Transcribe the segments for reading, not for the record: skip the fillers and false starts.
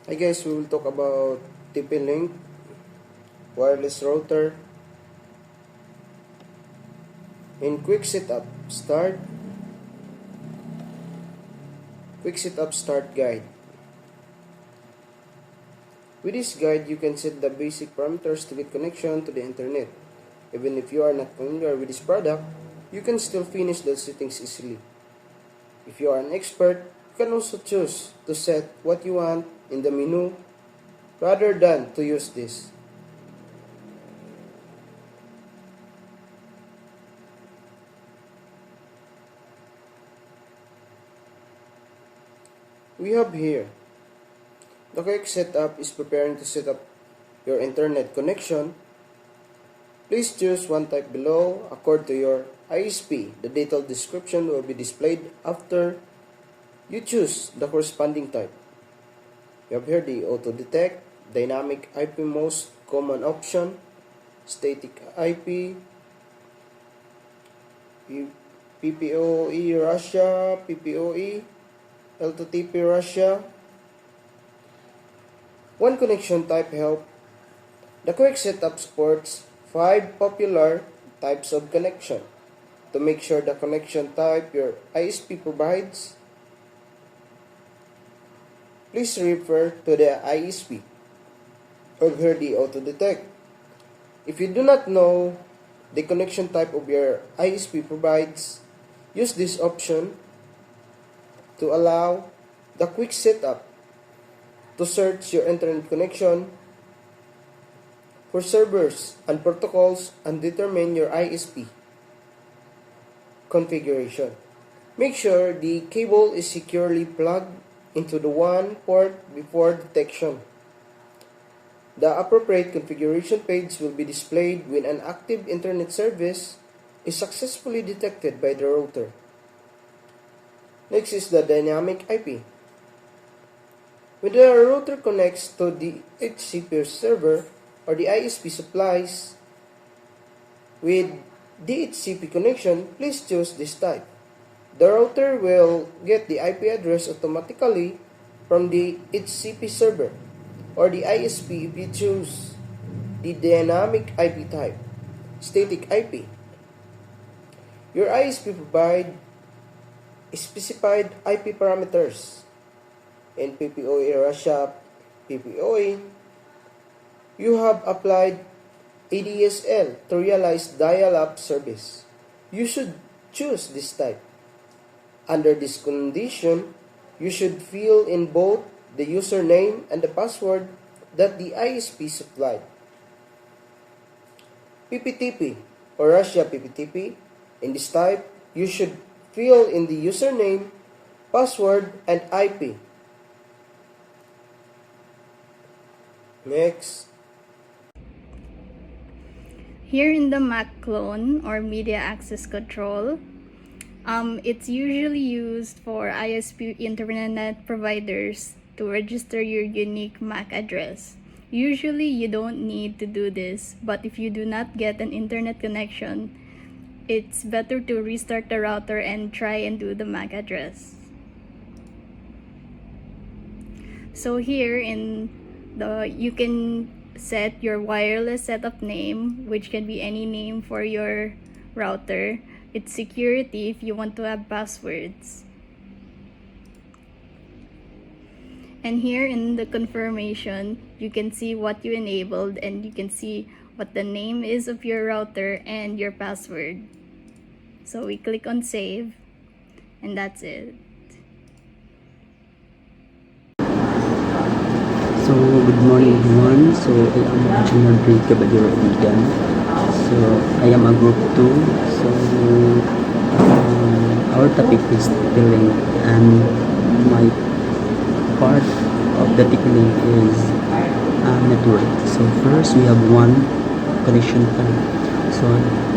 Hi guys, we will talk about TP-Link wireless router in quick setup start guide. With this guide, you can set the basic parameters to get connection to the internet. Even if you are not familiar with this product, you can still finish the settings easily. If you are an expert, you can also choose to set what you want in the menu rather than to use this. We have here, the quick setup is preparing to set up your internet connection. Please choose one type below according to your ISP. The detailed description will be displayed after you choose the corresponding type. You have here the auto detect, dynamic IP most common option, static IP, PPOE Russia, PPOE, L2TP Russia. One connection type help. The quick setup supports 5 popular types of connection. To make sure the connection type your ISP provides, please refer to the ISP or here the auto detect. If you do not know the connection type of your ISP provides, use this option to allow the quick setup to search your internet connection for servers and protocols and determine your ISP configuration. Make sure the cable is securely plugged into the one port before detection. The appropriate configuration page will be displayed when an active internet service is successfully detected by the router. Next is the dynamic IP. When the router connects to the HCP server or the ISP supplies with DHCP connection, please choose this type. The router will get the IP address automatically from the HCP server or the ISP if you choose the dynamic IP type, static IP. Your ISP provide specified IP parameters in PPOE Russia, PPOE. You have applied ADSL to realize dial-up service. You should choose this type. Under this condition, you should fill in both the username and the password that the ISP supplied. PPTP or Russia PPTP. In this type, you should fill in the username, password, and IP. Next. Here in the Mac clone or media access control, it's usually used for ISP internet providers to register your unique MAC address. Usually you don't need to do this, but if you do not get an internet connection, it's better to restart the router and try and do the MAC address. So here you can set your wireless setup name, which can be any name for your router. It's security if you want to have passwords. And here in the confirmation, you can see what you enabled and you can see what the name is of your router and your password. So we click on save and that's it. So good morning everyone. So I am Junard Caballero Edigan. So I am a group 2. So our topic is TP-Link and my part of the TP-Link is network. So first we have one connection type. So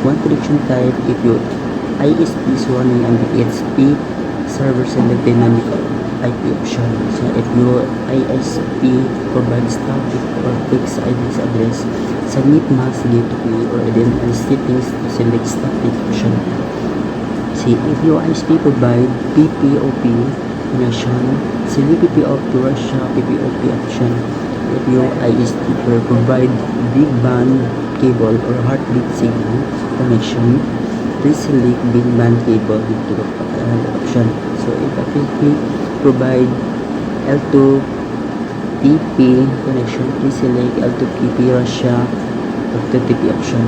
one connection type, if your ISP is running on the HP server, select dynamic IP option. So if your ISP provides static or fixed IP address, submit mask gateway or identity settings to select static option. See, if your ISP provide PPOP connection. Select PPOP to Russia PPOP option. If your ISP provide big band cable or heartbeat signal connection, please select big band cable into the option. So if FPP provide L2PP connection, please select L2PP Russia L2PP option.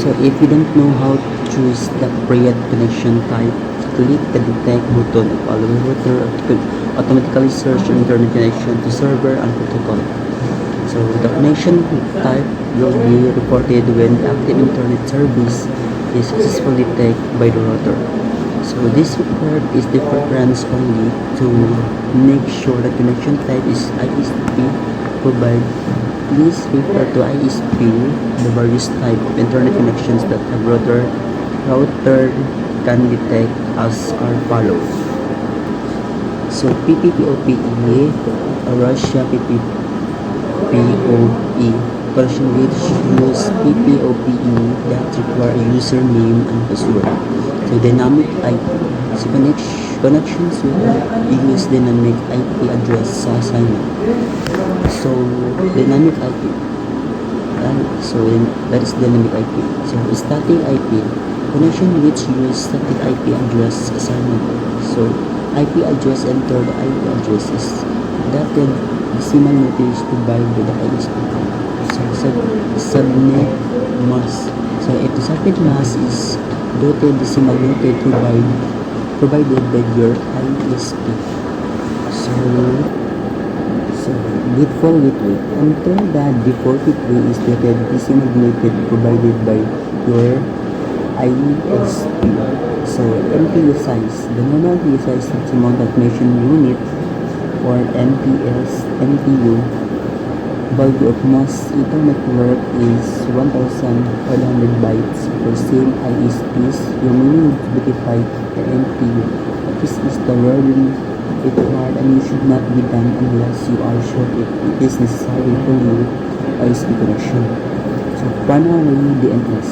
So if you don't know how to choose the appropriate connection type, click the detect button of all router to automatically search your internet connection to server and protocol. So the connection type will be reported when the active internet service is successfully detected by the router. So this report is the preference only to make sure the connection type is ISP provide. Please refer to ISP the various type of internet connections that a router can detect as are follow. So PPPoPE, Russia PPPoE version which use PPOPE that require a username and password. So dynamic IP. So connections will use dynamic IP address assignment. So dynamic IP. So that is dynamic IP. So static IP. Connection which use static IP address assignment. So IP address enter the IP address is dotted decimal notice provided by the ISP. So subnet mask. So if the subnet mask is dotted decimal noted provided by your ISP. So default gateway. Enter the default gateway is dotted decimal noted provided by your ISP. So MPU size. The normal MPU size is amount of automation unit or MPU value of most Ethernet network is 1,500 bytes for same ISPs. You may need to modify the MPU. This is the rarely required and you should not be done unless you are sure it is necessary for your ISP connection. So primary DNS.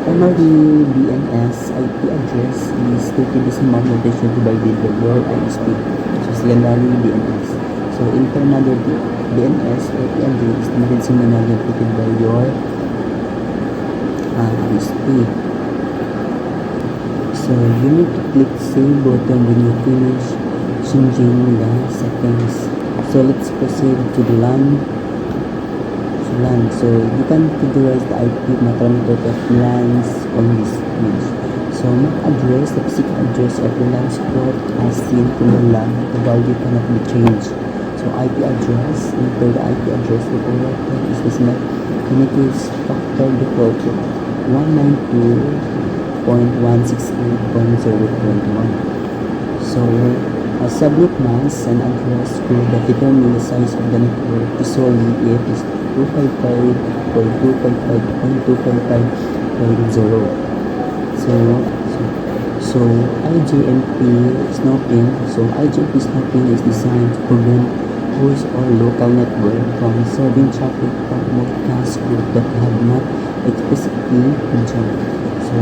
Primary DNS IP address is 30 decimal notation provided by your ISP. So secondary DNS. So internal DNS IP address is the decimal notation by your ISP. So you need to click save button when you finish changing the settings. So let's proceed to the LAN. So you can configure the IP parameter of LANs on this page. So MAC address, the physical address of the LAN port as seen from the LAN, the value cannot be changed. So IP address, enter the IP address of the router is this MAC unique factor default 192.168.0.1. So a subnet mask and address could determine the size of the network usually if it is 255.255.255.0. So IGMP snooping. So IGMP snooping is designed to prevent host or local network from serving traffic from multicast group that have not explicitly joined. So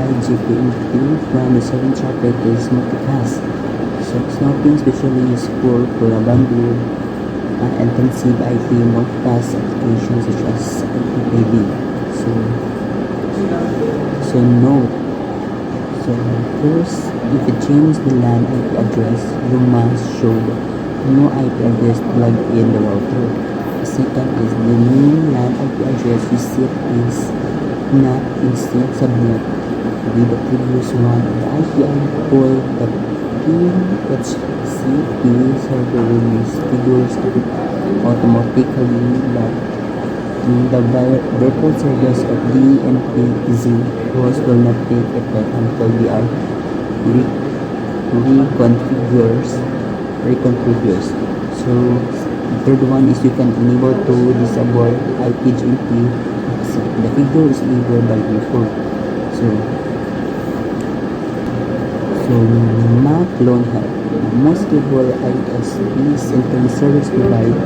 IGMP from the serving traffic is multicast. So snooping especially is useful for a bandwidth intensive IP multicast applications such as IPTV. So note. So first, if you change the LAN IP address, you must show the new IP address plugged in the router. Second is the new LAN IP address received is not instant subnet with the previous one. The IP for the DHCP server release figures automatically, but the virtual service of DMPZ host will not take effect until we are reconfigures. So the third one is you can enable to disable IPGMP. The figure is enabled by default. So MAC loan help. Most cable ISPs internet service provide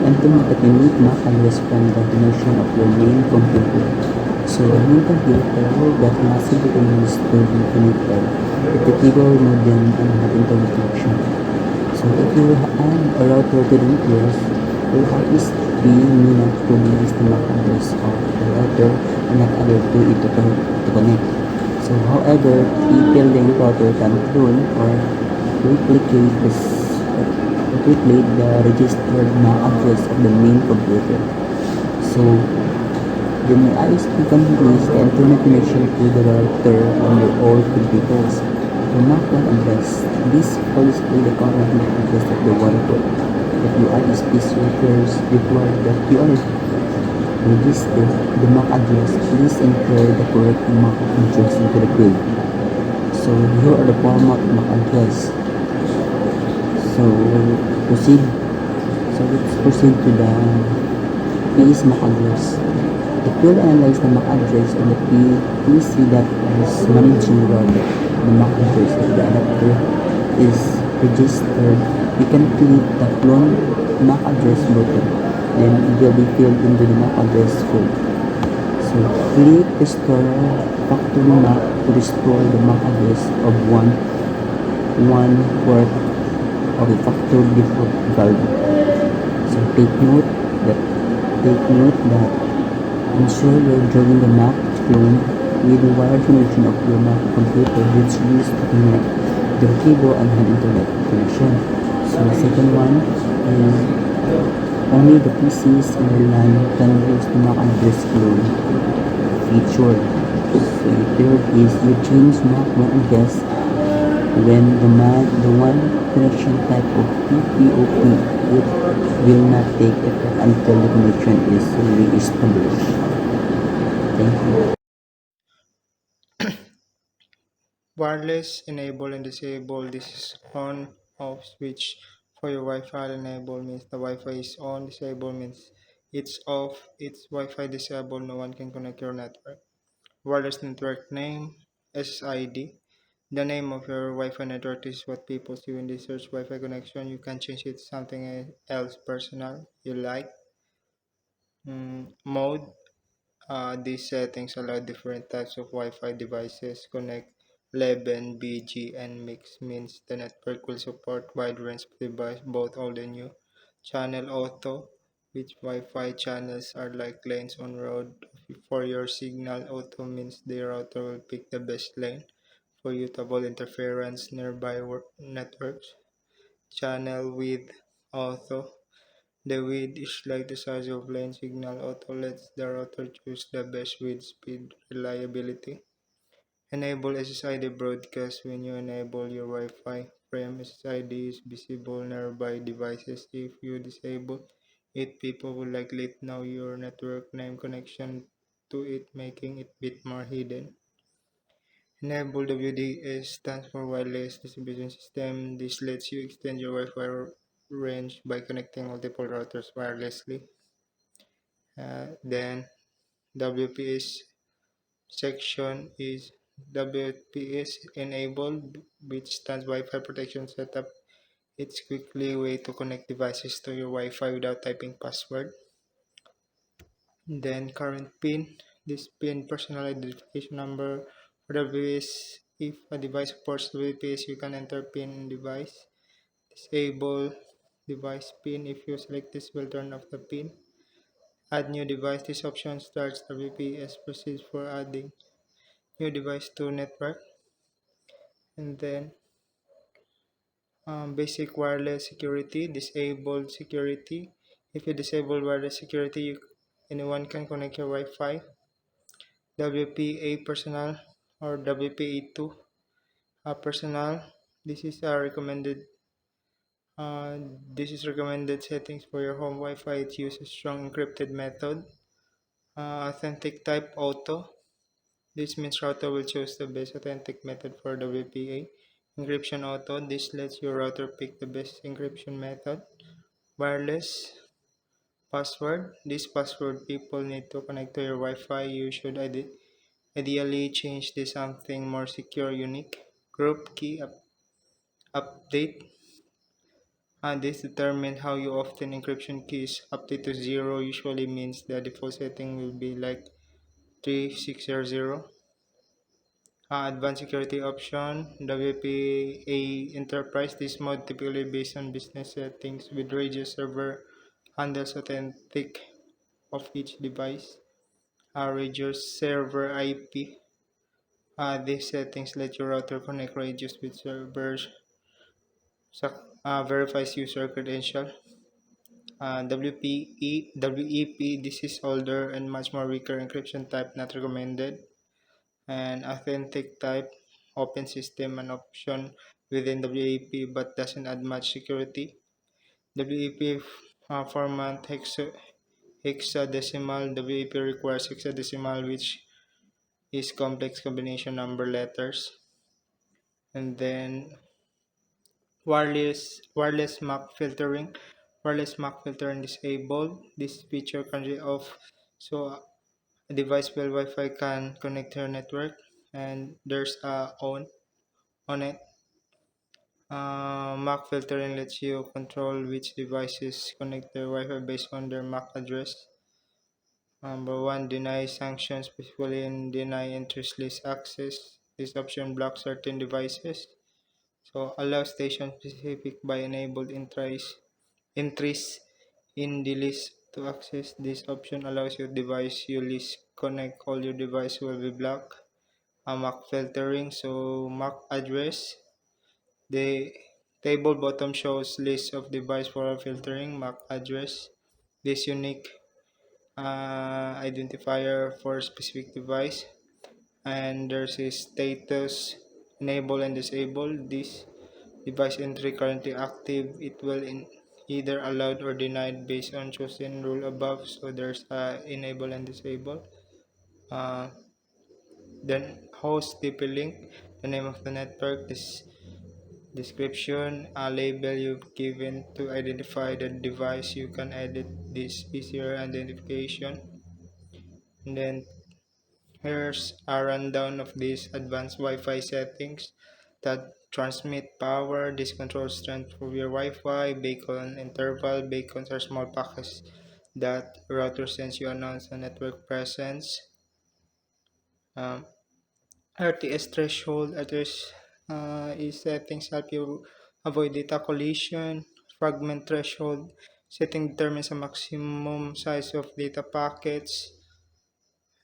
internet that unique MAC address from the connection of your main computer. So the main computer that must be used to be connected If the cable modem and have internet connection. So if you add a router to the network, your ISP may not release the MAC address of the router and not allow to it to connect. So however, people the router can clone or replicate this replicate the registered MAC address of the main computer. So the ISP can release the internet connection to the router on your all computers. The MAC one address. This will display the current MAC address of the router. If the ISP servers deploy the QR register the MAC address, please enter the correct MAC address into the field. So here are the format MAC address. So proceed. So let's proceed to the PS MAC address. It will analyze the MAC address on the PC that is managing the MAC address. If the adapter is registered, you can click the clone MAC address button. Then it will be filled into the MAC address field. So click restore factory MAC to restore the MAC address of one port of the factory default value. So take note that ensure you're drawing the MAC clone with the wired connection of your Mac computer which used to connect the cable and have internet connection. So the second one is only the PCs in your LAN can use the MAC address clone feature. So the third is you change MAC one address when the one connection type of PPOP it will not take effect until the connection is re-established. Thank you. Wireless enable and disable. This is on off switch for your Wi-Fi. Enable means the Wi-Fi is on. Disable means it's off. It's Wi-Fi disabled. No one can connect your network. Wireless network name SSID. The name of your Wi-Fi network is what people see when they search Wi-Fi connection. You can change it to something else personal you like. Mode. These settings allow different types of Wi-Fi devices connect. 11 BG and mix means the network will support wide range of devices, both old and new. Channel auto, which Wi-Fi channels are like lanes on road. For your signal, auto means the router will pick the best lane for you to avoid interference nearby networks. Channel width auto. The width is like the size of lane. Signal auto lets the router choose the best width, speed, reliability. Enable SSID broadcast. When you enable your Wi-Fi frame, SSID is visible nearby devices. If you disable it, people will likely know your network name connection to it, making it a bit more hidden. Enable WDS stands for Wireless Distribution System. This lets you extend your Wi-Fi range by connecting multiple routers wirelessly. Then WPS section is WPS enabled, which stands Wi-Fi protection setup. It's quickly way to connect devices to your Wi-Fi without typing password. Then current pin. This pin personal identification number for WPS. If a device supports WPS, you can enter pin device. Disable device pin. If you select this, will turn off the pin. Add new device. This option starts WPS. Proceeds for adding new device to network. And then basic wireless security, disabled security. If you disable wireless security, anyone can connect your Wi-Fi. WPA personal or WPA2 personal. This is a recommended. This is recommended settings for your home Wi-Fi. It uses strong encrypted method. Authentic type auto. This means router will choose the best authentic method for WPA. Encryption auto. This lets your router pick the best encryption method. Wireless password. This password people need to connect to your Wi-Fi. You should ideally change this something more secure, unique. Group key update. This determines how you often encryption keys. Update to 0 usually means the default setting will be like 3600. Advanced security option, WPA Enterprise. This mode typically based on business settings with Radius server handles authentic of each device. Radius server IP. These settings let your router connect Radius with servers, verifies user credential. WEP, this is older and much more weaker encryption type, not recommended. And authentic type, open system, an option within WEP but doesn't add much security. WEP format hexadecimal. WEP requires hexadecimal, which is complex combination number letters. And then wireless MAC filtering. Wireless MAC filtering disabled. This feature can be off, so a device with Wi-Fi can connect to your network, and there's a on it. MAC filtering lets you control which devices connect their Wi-Fi based on their MAC address. Number 1, deny sanctions, specifically in deny interest list access. This option blocks certain devices. So allow station specific by enabled entries in the list to access. This option allows your device you list connect all your devices will be blocked. MAC filtering, so MAC address. The table bottom shows list of device for filtering. MAC address. This unique identifier for specific device, and there's a status enable and disable. This device entry currently active, it will either allowed or denied based on chosen rule above. So there's enable and disable. Then host TP link, the name of the network, this description, a label you've given to identify the device. You can edit this easier identification. And then here's a rundown of these advanced Wi-Fi settings that transmit power. This controls strength of your Wi-Fi. Beacon interval. Beacons are small packets that router sends you announce the network presence. RTS threshold. Is settings help you avoid data collision. Fragment threshold. Setting determines the maximum size of data packets.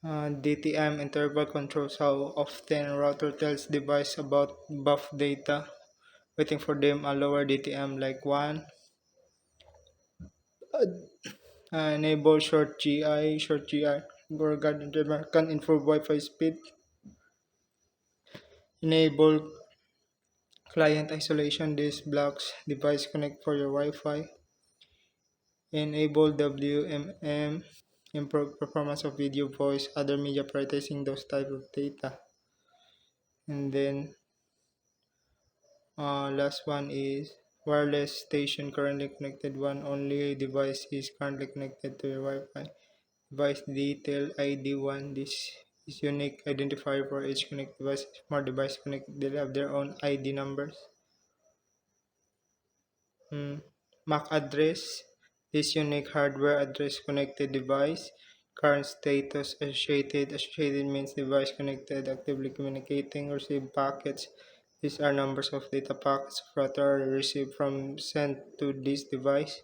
DTM interval controls how often router tells device about buff data. Waiting for them a lower DTM like 1. Enable short GI. Short GI can improve Wi-Fi speed. Enable client isolation. This blocks device connect for your Wi-Fi. Enable WMM. Improve performance of video, voice, other media, prioritizing those type of data. And then last one is wireless station currently connected. One only device is currently connected to your Wi-Fi. Device detail ID1. This is unique identifier for each connected device. If more devices connected, they'll have their own ID numbers. MAC address. This unique hardware address connected device. Current status associated. Associated means device connected, actively communicating, receive packets. These are numbers of data packets router received from sent to this device.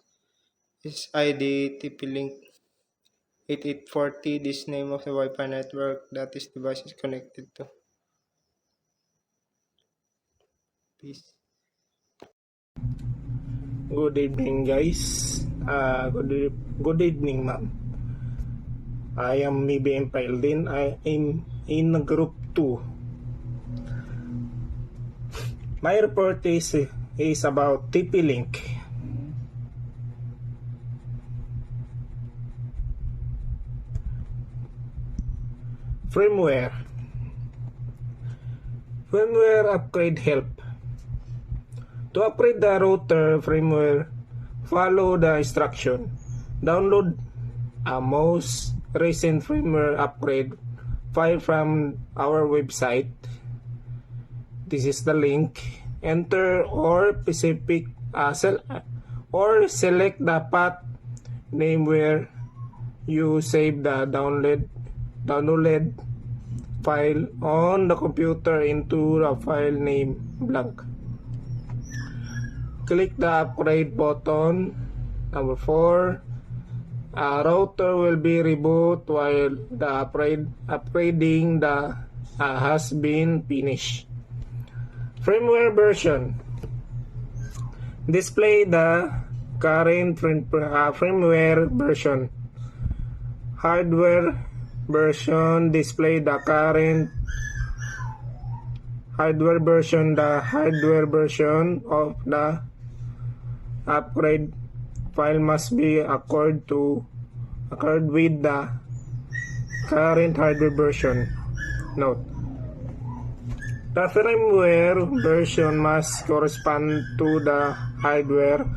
This ID TP link 8840. This name of the Wi-Fi network that this device is connected to. Peace. Good evening, guys. Good evening, ma'am. I am BBM Paildin. I am in group 2. My report is about TP-Link. Firmware upgrade help. To upgrade the router firmware, follow the instruction. Download a most recent firmware upgrade file from our website. This is the link. Enter or select the path name where you save the downloaded file on the computer into the file name blank. Click the upgrade button. Number 4. Router will be reboot while the upgrading has been finished. Firmware version. Display the current firmware version. Hardware version. Display the current hardware version. The hardware version of the upgrade file must be accorded with the current hardware version. Note: the firmware version must correspond to the hardware.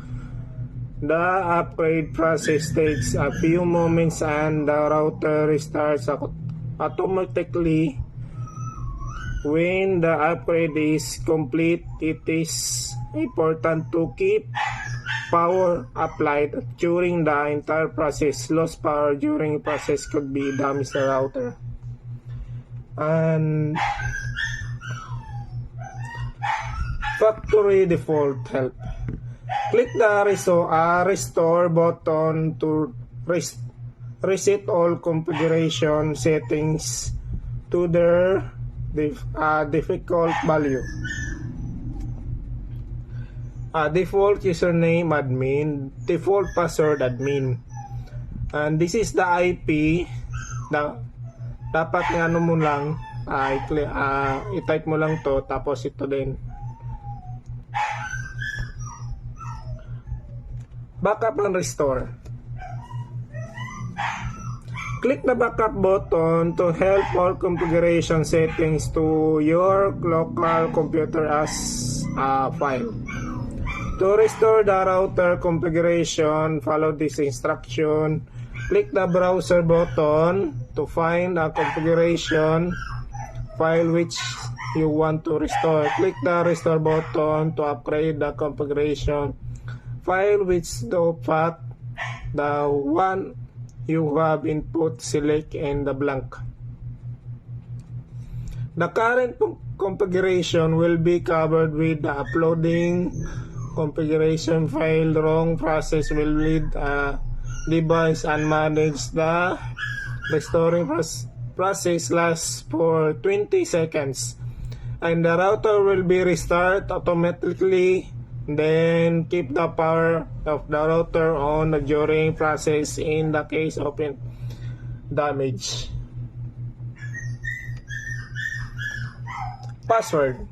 The upgrade process takes a few moments and the router restarts automatically when the upgrade is complete. It is important to keep power applied during the entire process. Lost power during the process could be damage the router. And factory default help. Click the restore button to reset all configuration settings to their default value. Default username admin, default password admin. And this is the IP na dapat nga mo lang i-type mo lang to, tapos ito din. Backup and restore. Click the backup button to help all configuration settings to your local computer as a file. To restore the router configuration, follow this instruction. Click the browser button to find a configuration file which you want to restore. Click the restore button to upgrade the configuration file which the path the one you have input, select in the blank. The current configuration will be covered with the uploading configuration file. Wrong process will lead a device and manage. The restoring process lasts for 20 seconds and the router will be restarted automatically. Then keep the power of the router on during process in the case of damage. Password.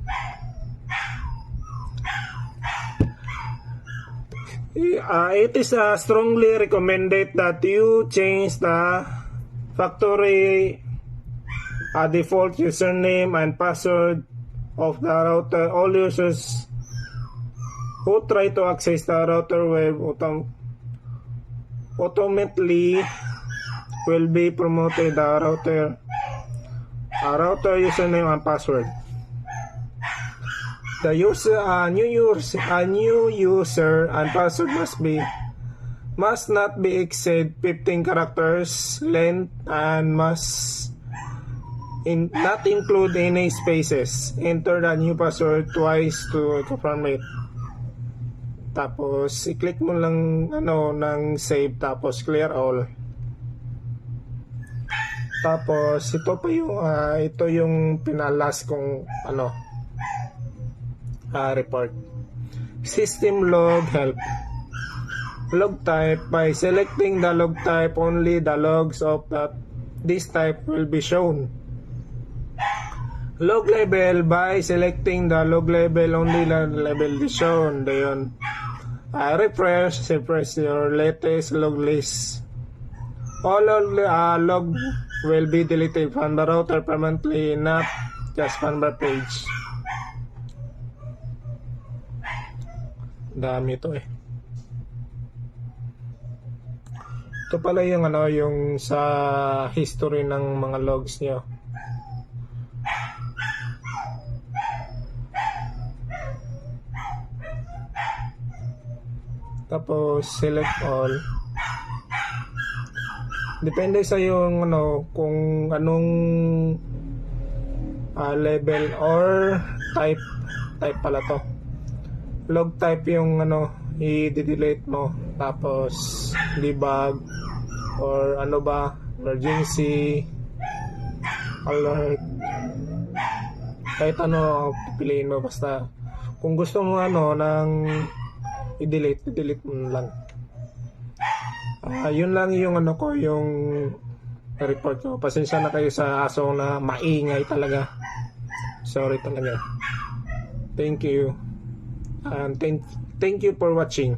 It is strongly recommended that you change the factory default username and password of the router. All users who try to access the router will automatically will be promoted the router username and password. The new user and password must not be exceed 15 characters length and must not include any spaces. Enter the new password twice to confirm it. Tapos i-click mo lang ng save, tapos clear all. Tapos ito yung pinalas kong report. System log help. Log type. By selecting the log type, only the logs of this type will be shown. Log label. By selecting the log label, only the label is shown. Dayon. Refresh your latest log list. All log will be deleted from the router permanently, not just from the page. Dami ito Ito pala yung yung sa history ng mga logs nyo. Tapos select all. Depende sa yung kung anong level or type pala to. Log type yung i-delete mo, tapos debug or ano ba, emergency, alert, kahit ano pipiliin mo, basta kung gusto mo ng i-delete mo lang. Yun lang yung yung report ko. Pasensya na kayo sa aso na maingay talaga. Sorry talaga. Thank you. And thank you for watching.